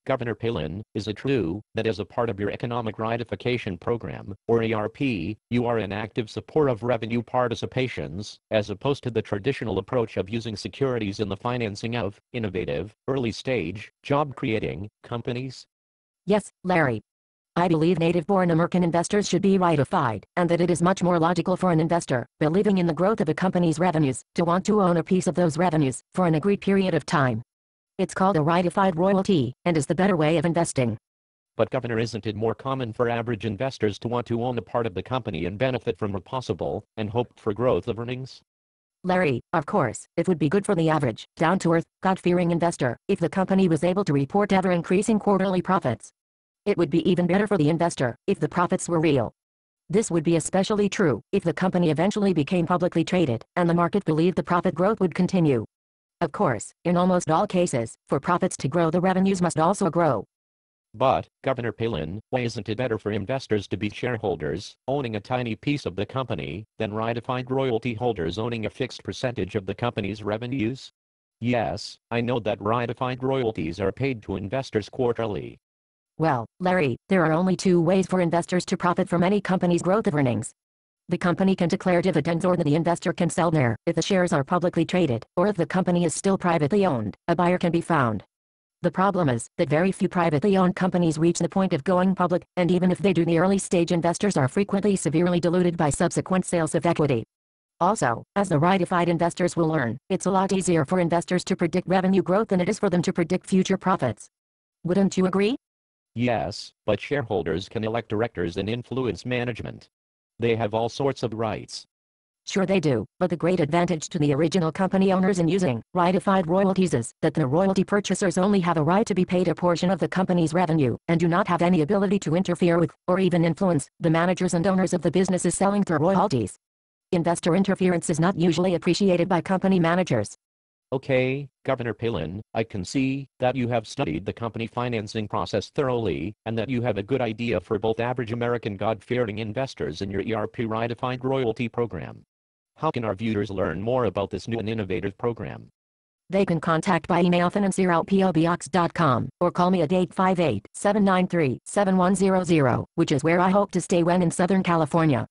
Governor Palin, is it true that as a part of your Economic Rightification Program, or ERP, you are an active supporter of revenue participations, as opposed to the traditional approach of using securities in the financing of innovative, early-stage, job-creating companies? Yes, Larry. I believe native-born American investors should be rightified, and that it is much more logical for an investor, believing in the growth of a company's revenues, to want to own a piece of those revenues, for an agreed period of time. It's called a rightified royalty, and is the better way of investing. But Governor, isn't it more common for average investors to want to own a part of the company and benefit from a possible, and hoped for growth of earnings? Larry, of course, it would be good for the average, down-to-earth, God-fearing investor, if the company was able to report ever-increasing quarterly profits. It would be even better for the investor, if the profits were real. This would be especially true, if the company eventually became publicly traded, and the market believed the profit growth would continue. Of course, in almost all cases, for profits to grow, the revenues must also grow. But, Governor Palin, why isn't it better for investors to be shareholders, owning a tiny piece of the company, than rightified royalty holders owning a fixed percentage of the company's revenues? Yes, I know that rightified royalties are paid to investors quarterly. Well, Larry, there are only two ways for investors to profit from any company's growth of earnings. The company can declare dividends, or the investor can sell there, if the shares are publicly traded, or if the company is still privately owned, a buyer can be found. The problem is that very few privately owned companies reach the point of going public, and even if they do, the early-stage investors are frequently severely diluted by subsequent sales of equity. Also, as the rightified investors will learn, it's a lot easier for investors to predict revenue growth than it is for them to predict future profits. Wouldn't you agree? Yes, but shareholders can elect directors and influence management. They have all sorts of rights. Sure they do, but the great advantage to the original company owners in using rightified royalties is that the royalty purchasers only have a right to be paid a portion of the company's revenue, and do not have any ability to interfere with, or even influence, the managers and owners of the businesses selling their royalties. Investor interference is not usually appreciated by company managers. Okay, Governor Palin, I can see that you have studied the company financing process thoroughly, and that you have a good idea for both average American God-fearing investors in your ERP Rightified Royalty Program. How can our viewers learn more about this new and innovative program? They can contact by email financier@pobox.com, or call me at 858-793-7100, which is where I hope to stay when in Southern California.